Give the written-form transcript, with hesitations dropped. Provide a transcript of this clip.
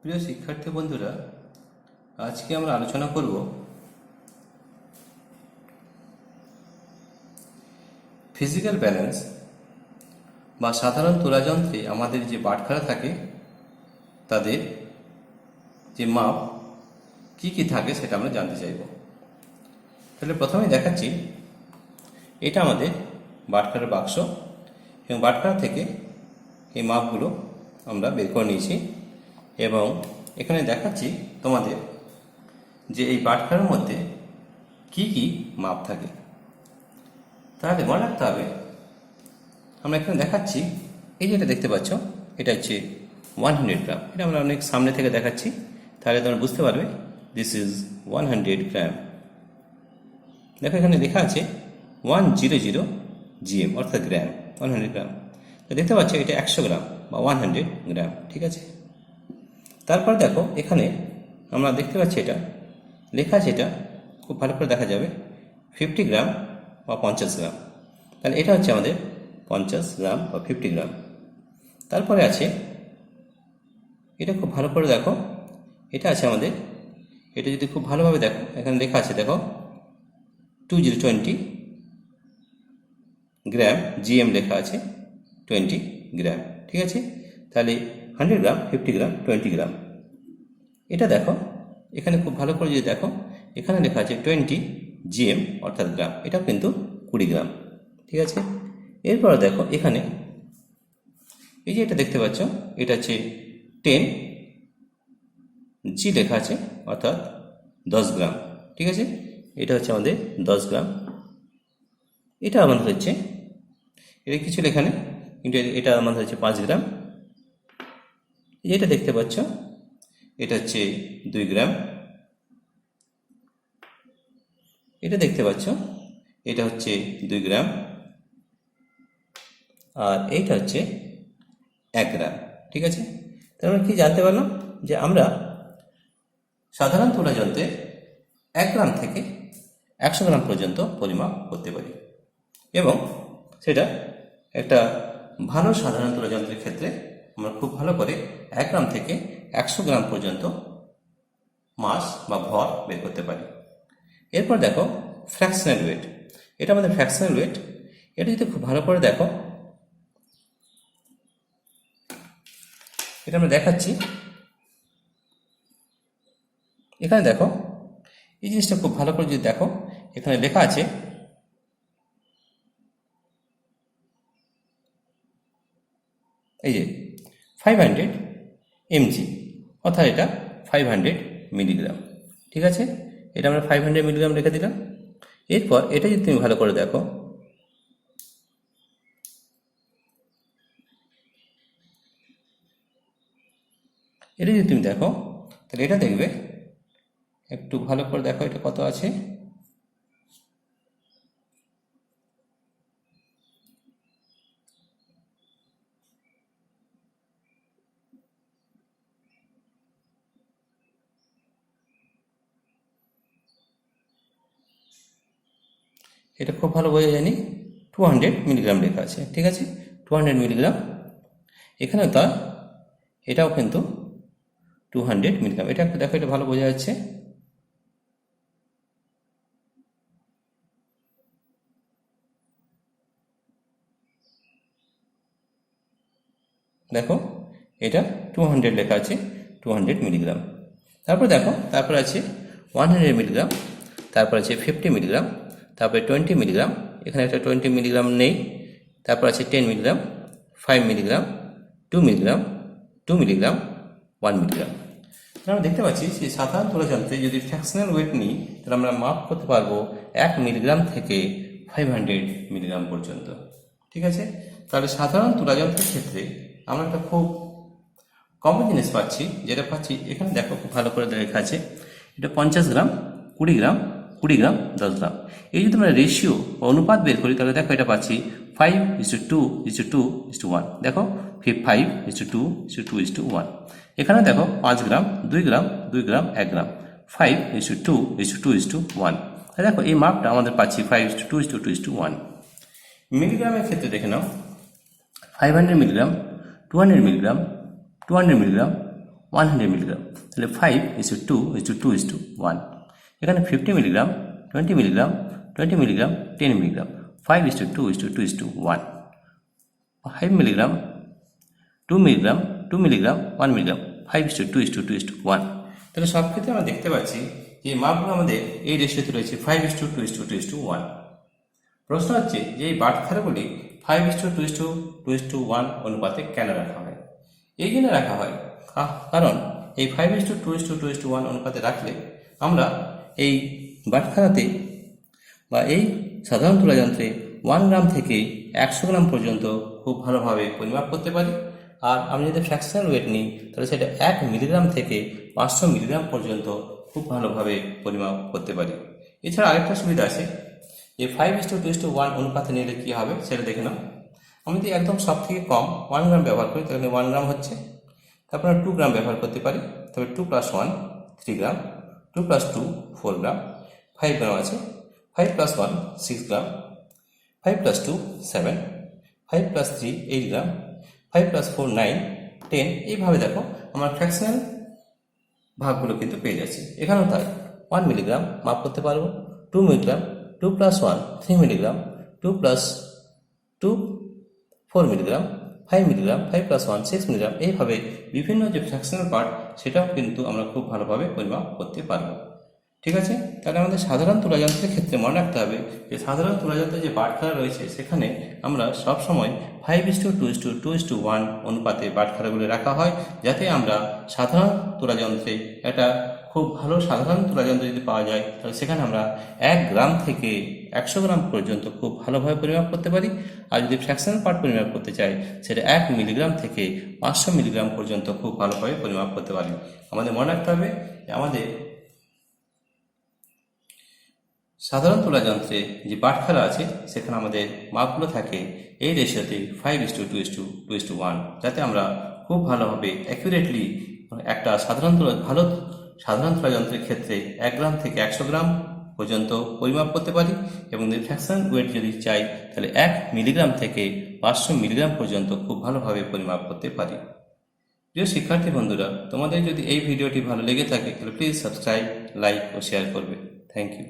প্রিয় শিক্ষার্থী বন্ধুরা, আজকে আমরা আলোচনা করব ফিজিক্যাল ব্যালেন্স বা সাধারণ তুলাযন্ত্রে আমাদের যে বাটখারা থাকে তাদের যে মাপ কি কি থাকে সেটা আমরা জানতে চাইব। তাহলে প্রথমে দেখাচ্ছি, এটা আমাদের বাটখারার বাক্স এবং বাটখারা থেকে এই মাপগুলো আমরা বের করে নিয়েছি এবং এখানে দেখাচ্ছি তোমাদের যে এই বাটখারার মধ্যে কি কি মাপ থাকে। তাহলে মনে রাখতে হবে, আমরা এখানে দেখাচ্ছি এই যেটা দেখতে পাচ্ছ এটা হচ্ছে 100 গ্রাম। এটা আমরা অনেক সামনে থেকে দেখাচ্ছি, তাহলে তোমরা বুঝতে পারবে দিস ইজ 100 গ্রাম। দেখো এখানে লেখা আছে 100 GM অর্থাৎ গ্রাম, 100 গ্রাম। তো দেখতে পাচ্ছ এটা 100 গ্রাম বা 100 গ্রাম, ঠিক আছে। তারপর দেখো এখানে আমরা দেখতে পাচ্ছি এটা লেখা আছে, এটা খুব ভালো করে দেখা যাবে 50 গ্রাম বা 50 গ্রাম। তাহলে এটা হচ্ছে আমাদের 50 গ্রাম বা 50 গ্রাম। তারপরে আছে এটা খুব ভালো করে দেখো, এটা আছে আমাদের, এটা যদি খুব ভালোভাবে দেখো এখানে লেখা আছে, দেখো 2020 গ্রাম, GM লেখা আছে 20 গ্রাম, ঠিক আছে। তাহলে 100 গ্রাম, 50 গ্রাম, 20 গ্রাম। এটা দেখো এখানে খুব ভালো করে যদি দেখো এখানে লেখা আছে 20 GM অর্থাৎ গ্রাম, এটা কিন্তু 20 গ্রাম, ঠিক আছে। এরপর দেখো এখানে এই যে এটা দেখতে পাচ্ছ এটা হচ্ছে 10 G লেখা আছে অর্থাৎ 10 গ্রাম, ঠিক আছে। এটা হচ্ছে আমাদের 10 গ্রাম। এটা আমাদের হচ্ছে, এটা কিছু লেখা নেই কিন্তু এটা আমাদের হচ্ছে 5 গ্রাম। এটা দেখতে পাচ্ছ এটা হচ্ছে 2 গ্রাম। এটা দেখতে পাচ্ছ এটা হচ্ছে 2 গ্রাম, আর এইটা হচ্ছে 1 গ্রাম, ঠিক আছে। তার মানে কি জানতে পারলাম যে আমরা সাধারণ তুলাযন্ত্রে 1 গ্রাম থেকে 100 গ্রাম পর্যন্ত পরিমাপ করতে পারি এবং সেটা একটা ভালো সাধারণ তুলাযন্ত্রের ক্ষেত্রে আমরা খুব ভালো করে 1 গ্রাম থেকে 100 গ্রাম পর্যন্ত মাস বা ভর বের করতে পারি। এরপর দেখো ফ্র্যাকশনাল ওয়েট, এটা আমাদের ফ্র্যাকশনাল ওয়েট। এটা যদি খুব ভালো করে দেখো, এটা আমরা দেখাচ্ছি, এখানে দেখো এই জিনিসটা খুব ভালো করে যদি দেখো এখানে লেখা আছে এই যে 500 mg অর্থাৎ এটা 500 মিলিগ্রাম, ঠিক আছে। এটা আমরা 500 মিলিগ্রাম রেখে দিলাম। এরপর এটা যদি তুমি ভালো করে দেখো, এটা যদি তুমি দেখো তাহলে এটা দেখবে, একটু ভালো করে দেখো এটা কত আছে। এটা খুব ভালো বোঝা জানি 200 মিলিগ্রাম লেখা আছে, ঠিক আছে, 200 মিলিগ্রাম। এখানে তার এটাও কিন্তু 200 মিলিগ্রাম। এটা একটু দেখো, এটা ভালো বোঝা যাচ্ছে। দেখো এটা 200 লেখা আছে, 200 মিলিগ্রাম। তারপর দেখো তারপর আছে 100 মিলিগ্রাম, তারপর আছে 50 মিলিগ্রাম, তারপরে 20 মিলিগ্রাম, এখানে একটা 20 মিলিগ্রাম নেই। তারপর আছে 10 milligram, 5 milligram, 2 milligram, 2 milligram, 1 milligram. আমরা দেখতে পাচ্ছি যে সাধারণ তুলাযন্ত্রে যদি ফ্র্যাকশনাল ওয়েট নিই তাহলে আমরা মাপ করতে পারবো 1 মিলিগ্রাম থেকে 500 মিলিগ্রাম পর্যন্ত, ঠিক আছে। তাহলে সাধারণ তুলাযন্ত্রের ক্ষেত্রে আমরা একটা খুব কমন জিনিস পাচ্ছি, যেটা পাচ্ছি এখানে দেখো খুব ভালো করে লেখা আছে এটা 50 গ্রাম, 20 গ্রাম, 20 গ্রাম, 10 গ্রাম। এই যদি আমরা রেশিও বা অনুপাত বের করি তাহলে দেখো এটা পাচ্ছি 5:2:2:1। দেখো 5:2:2:1। এখানে দেখো 5 গ্রাম, 2 গ্রাম, 2 গ্রাম, 1 গ্রাম, 5:2:2:1। দেখো এই মাপটা আমাদের পাচ্ছি 5:2:2:1। মিলিগ্রামের ক্ষেত্রে দেখে নাও 500 মিলিগ্রাম, 200 মিলিগ্রাম, 200 মিলিগ্রাম, 100 মিলিগ্রাম, তাহলে 5:2:2:1। এখানে 50 milligram, 20 milligram, 20 milligram, 10 milligram, 5:2:2:1। 5 milligram, 2 milligram, 2 milligram, 1 milligram, 5:2:2:1। তাহলে সব ক্ষেত্রে আমরা দেখতে পাচ্ছি যে মাপগুলো আমাদের এই রেশিওতে রয়েছে 5:2:2:1। প্রশ্ন হচ্ছে যে এই বাটখারাগুলি 5:2:2:1 অনুপাতে কেন রাখা হয়? এই জন্য রাখা হয় কারণ এই 5:2:2:1 অনুপাতে রাখলে আমরা এই বাটখারাতে বা এই সাধারণ তুলাযন্ত্রে 1 গ্রাম থেকে 100 গ্রাম পর্যন্ত খুব ভালোভাবে পরিমাপ করতে পারি। আর আমি যদি ফ্র্যাকশনাল ওয়েট নিই তাহলে সেটা 1 মিলিগ্রাম থেকে 500 মিলিগ্রাম পর্যন্ত খুব ভালোভাবে পরিমাপ করতে পারি। এছাড়া আরেকটা সুবিধা আছে, এই 5:2:1 অনুপাতে নিলে কী হবে সেটা দেখে নাও। আমি যদি একদম সব থেকে কম 1 গ্রাম ব্যবহার করি তাহলে 1 গ্রাম হচ্ছে, তারপর 2 গ্রাম ব্যবহার করতে পারি, তবে 2 + 1 3 গ্রাম, 2 + 2 4 গ্রাম, 5 গ্রাম আছে, 5 + 1 6 গ্রাম, 5 + 2 7, 5 + 3 8 গ্রাম, 5 + 4 9 10। এইভাবে দেখো আমার ফ্র্যাকশনাল ভাগগুলো কিন্তু পেয়ে যাচ্ছি। এখানেও তাই 1 মিলিগ্রাম মাপ করতে পারবো, 2 milligram, 2 + 1 3 milligram, 2 + 2 4 milligram, 5 milligram, 5 + 1 6 milligram. এইভাবে বিভিন্ন যে ফ্র্যাকশনাল পার্ট সেটাও কিন্তু আমরা খুব ভালোভাবে পরিমাপ করতে পারবো। ঠিক আছে, তাহলে আমাদের সাধারণ তুলাযন্ত্রের ক্ষেত্রে মনে রাখতে হবে যে সাধারণ তুলাযন্ত্রের যে বাটখারা রয়েছে সেখানে আমরা সবসময় 5:2:2:1 অনুপাতে বাটখারাগুলি রাখা হয়, যাতে আমরা সাধারণ তুলাযন্ত্রে একটা খুব ভালো সাধারণ তুলাযন্ত্র যদি পাওয়া যায় তাহলে সেখানে আমরা 1 গ্রাম থেকে 100 গ্রাম পর্যন্ত খুব ভালোভাবে পরিমাপ করতে পারি। আর যদি ফ্র্যাকশনাল পার্ট পরিমাপ করতে চাই সেটা 1 মিলিগ্রাম থেকে 500 মিলিগ্রাম পর্যন্ত খুব ভালোভাবে পরিমাপ করতে পারি। আমাদের মনে রাখতে হবে যে আমাদের সাধারণ তুলাযন্ত্রে যে বাটখারা আছে সেখানে আমাদের মাপগুলো থাকে এই রেশিওতে 5:2:2:1, যাতে আমরা খুব ভালোভাবে অ্যাকুরেটলি একটা সাধারণ তুলাযন্ত্রের ক্ষেত্রে 1 গ্রাম থেকে 100 গ্রাম পর্যন্ত পরিমাপ করতে পারি। এবং ফ্র্যাকশনাল ওয়েট যদি চাই তাহলে 1 মিলিগ্রাম থেকে 500 মিলিগ্রাম পর্যন্ত খুব ভালোভাবে পরিমাপ করতে পারি। প্রিয় শিক্ষার্থী বন্ধুরা, তোমাদের যদি এই ভিডিওটি ভালো লেগে থাকে তাহলে প্লিজ সাবস্ক্রাইব, লাইক ও শেয়ার করবে। Thank you.